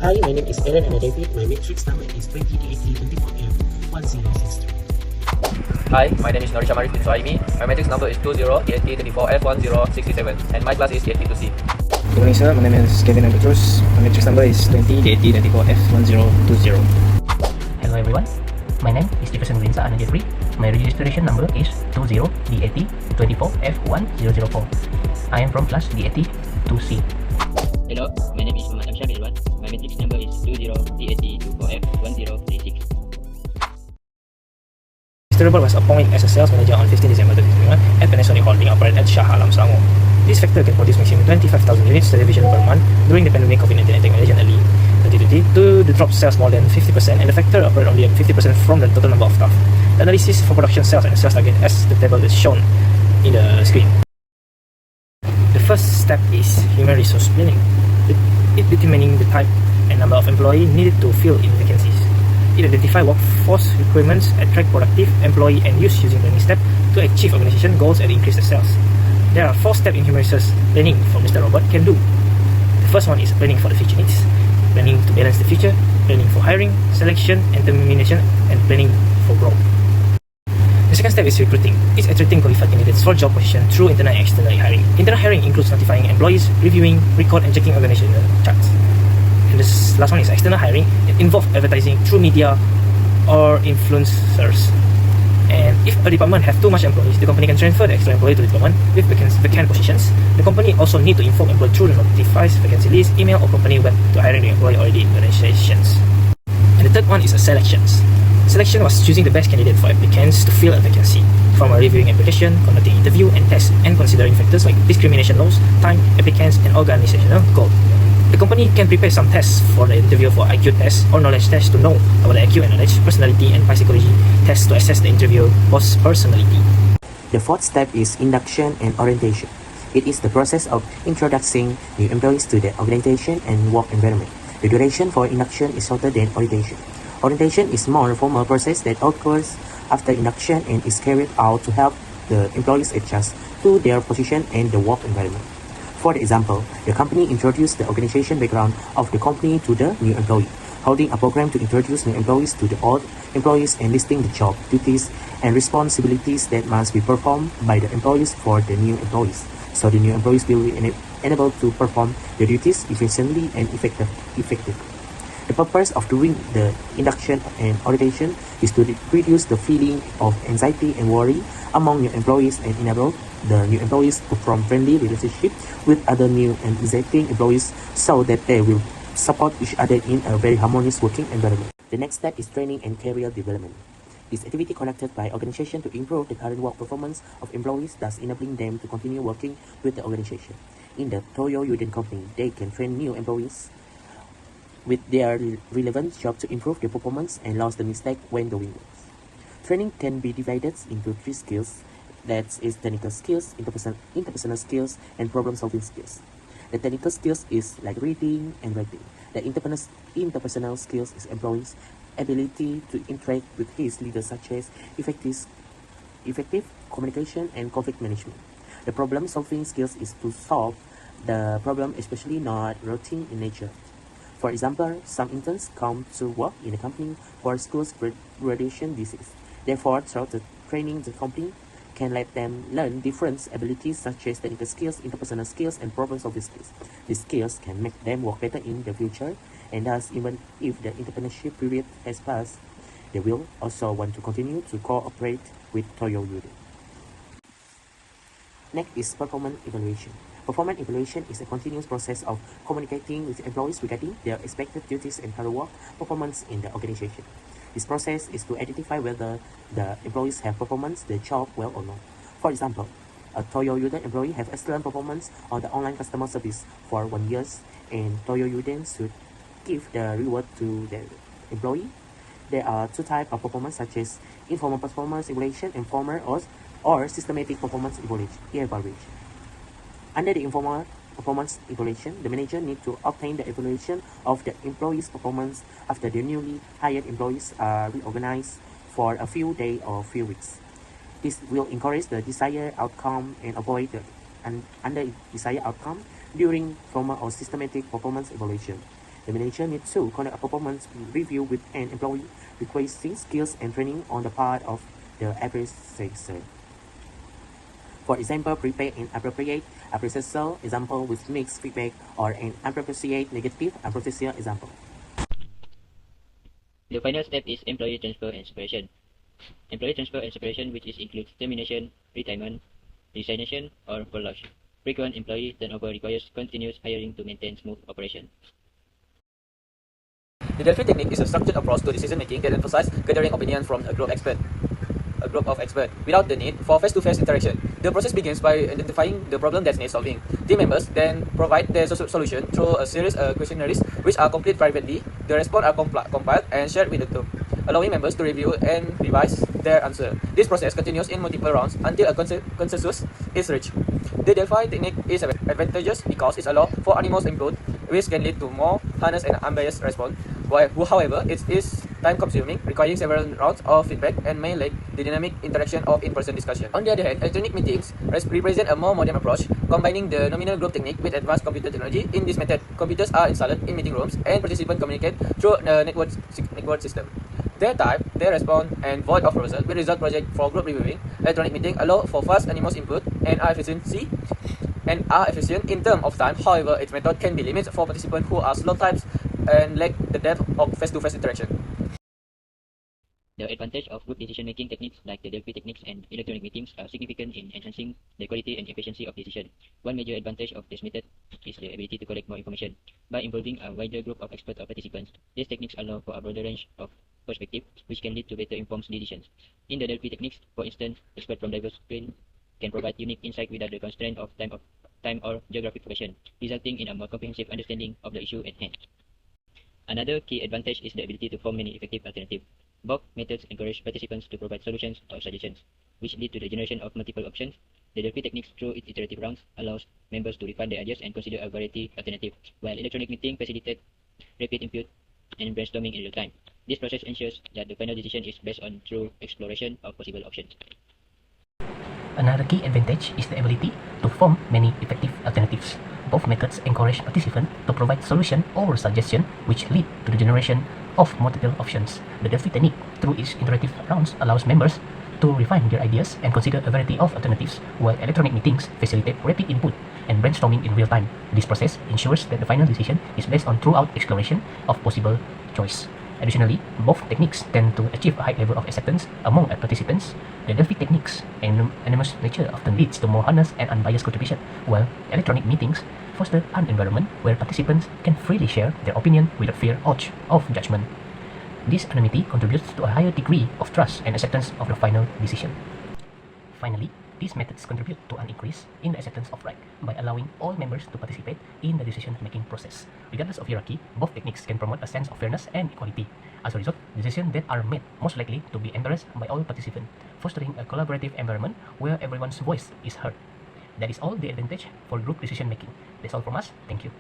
Hi, my name is Aaron and I repeat, my matrix number is 208024F1063. Hi, my name is Norisha Marif bin Suhaimi. My matrix number is 208024F1067 and my class is DPB10023. Good morning, sir. My name is Kevin Petrus. My matrix number is 208024F1020. Hello everyone, my name is Jefferson Winsa and Jeffrey. My registration number is 20D8024F1004. I am from class D80-2C. Hello, my name is Muhammad Amshad Irwan. My matrix number is 20D8024F1036. Mr. Robert was appointed as a sales manager on 15 December 2021 at Panasonic Holding operated at Shah Alam, Selangor. This factor can produce maximum 25,000 units television per month during the pandemic COVID-19 and technology in early 2020 to the drop sales more than 50%, and the factor operated only at 50% from the total number of staff. The analysis for production sales and sales target as the table is shown in the screen. The first step is human resource planning. It determining the type and number of employees needed to fill in vacancies. It identifies workforce requirements, attract productive employee, and use using planning step to achieve organization goals and increase the sales. There are 4 steps in human resource planning for Mr. Robert can do. The first one is planning for the future needs, planning to balance the future, planning for hiring, selection and termination, and planning for growth. The second step is recruiting. It's attracting qualified candidates for job position through internal and external hiring. Internal hiring includes notifying employees, reviewing, record and checking organizational charts. And this last one is external hiring. It involves advertising through media or influencers. And if a department have too much employees, the company can transfer the extra employee to the department with vacant positions. The company also need to inform employee through the notifies vacancy list, email or company web to hiring the employee already in organizations. And the third one is a selections. Selection was choosing the best candidate for applicants to fill a vacancy, from a reviewing application, conducting interview and test, and considering factors like discrimination laws, time, applicants, and organizational goal. The company can prepare some tests for the interview for IQ tests or knowledge tests to know about the IQ and knowledge, personality, and psychology tests to assess the interviewer's personality. The fourth step is induction and orientation. It is the process of introducing new employees to the organization and work environment. The duration for induction is shorter than orientation. Orientation is more formal process that occurs after induction and is carried out to help the employees adjust to their position and the work environment. For example, the company introduced the organization background of the company to the new employee, holding a program to introduce new employees to the old employees and listing the job, duties, and responsibilities that must be performed by the employees for the new employees, so the new employees will be enabled to perform the duties efficiently and effectively. The purpose of doing the induction and orientation is to reduce the feeling of anxiety and worry among new employees and enable the new employees to form friendly relationship with other new and existing employees so that they will support each other in a very harmonious working environment. The next step is training and career development. This activity conducted by organization to improve the current work performance of employees, thus enabling them to continue working with the organization. In the Toyo Uden company, they can train new employees with their relevant job to improve their performance and lose the mistake when doing work. Training can be divided into 3 skills, that is technical skills, interpersonal skills, and problem-solving skills. The technical skills is like reading and writing. The interpersonal skills is employees' ability to interact with his leaders, such as effective communication and conflict management. The problem-solving skills is to solve the problem, especially not routine in nature. For example, some interns come to work in a company for school's graduation disease. Therefore, throughout the training, the company can let them learn different abilities such as technical skills, interpersonal skills, and problem-solving skills. These skills can make them work better in the future, and thus, even if the internship period has passed, they will also want to continue to cooperate with Toyo Uden. Next is performance evaluation. Performance evaluation is a continuous process of communicating with employees regarding their expected duties and career work performance in the organization. This process is to identify whether the employees have performed the job well or not. For example, a Toyo Uden employee have excellent performance on the online customer service for 1 year, and Toyo Uden should give the reward to the employee. There are 2 types of performance, such as informal performance evaluation and formal or systematic performance evaluation. Under the informal performance evaluation, the manager needs to obtain the evaluation of the employee's performance after the newly hired employees are reorganized for a few days or few weeks. This will encourage the desired outcome and avoid the undesired outcome during formal or systematic performance evaluation. The manager needs to conduct a performance review with an employee, requesting skills and training on the part of the appraiser. For example, prepare an appropriate appraiser example with mixed feedback or an appropriate negative appraiser example. The final step is employee transfer and separation. Employee transfer and separation, which includes termination, retirement, resignation, or furlough. Frequent employee turnover requires continuous hiring to maintain smooth operation. The Delphi technique is a structured approach to decision making that emphasizes gathering opinion from a group of experts without the need for face-to-face interaction. The process begins by identifying the problem that needs solving. Team members then provide their solution through a series of questionnaires which are completed privately. The responses are compiled and shared with the group, allowing members to review and revise their answer. This process continues in multiple rounds until a consensus is reached. The Delphi technique is advantageous because it allows for anonymous input, which can lead to more honest and unbiased response. However, it is time-consuming, requiring several rounds of feedback and may lack the dynamic interaction of in-person discussion. On the other hand, electronic meetings represent a more modern approach, combining the nominal group technique with advanced computer technology. In this method, computers are installed in meeting rooms and participants communicate through a network system. Their type, their response, and void of result will result project for group reviewing. Electronic meeting allow for fast anonymous input and are efficient in terms of time. However, its method can be limited for participants who are slow types and lack the depth of face-to-face interaction. The advantage of group decision-making techniques like the Delphi techniques and electronic meetings are significant in enhancing the quality and efficiency of decision. One major advantage of this method is the ability to collect more information. By involving a wider group of experts or participants, these techniques allow for a broader range of perspectives, which can lead to better informed decisions. In the Delphi techniques, for instance, experts from diverse fields can provide unique insight without the constraint of time or geographic location, resulting in a more comprehensive understanding of the issue at hand. Another key advantage is the ability to form many effective alternatives. Both methods encourage participants to provide solutions or suggestions, which lead to the generation of multiple options. The Delphi techniques, through its iterative rounds, allows members to refine their ideas and consider a variety of alternatives, while electronic meeting facilitates rapid input and brainstorming in real time. This process ensures that the final decision is based on true exploration of possible options. Another key advantage is the ability to form many effective alternatives. Both methods encourage participants to provide solution or suggestion, which lead to the generation of multiple options. The Delphi technique, through its iterative rounds, allows members to refine their ideas and consider a variety of alternatives, while electronic meetings facilitate rapid input and brainstorming in real time. This process ensures that the final decision is based on thorough exploration of possible choice. Additionally, both techniques tend to achieve a high level of acceptance among participants. The Delphi technique's anonymous nature often leads to more honest and unbiased contribution, while electronic meetings foster an environment where participants can freely share their opinion without fear of judgment. This anonymity contributes to a higher degree of trust and acceptance of the final decision. Finally, these methods contribute to an increase in the acceptance of right by allowing all members to participate in the decision-making process. Regardless of hierarchy, both techniques can promote a sense of fairness and equality. As a result, decisions that are made most likely to be embraced by all participants, fostering a collaborative environment where everyone's voice is heard. That is all the advantage for group decision-making. That's all from us. Thank you.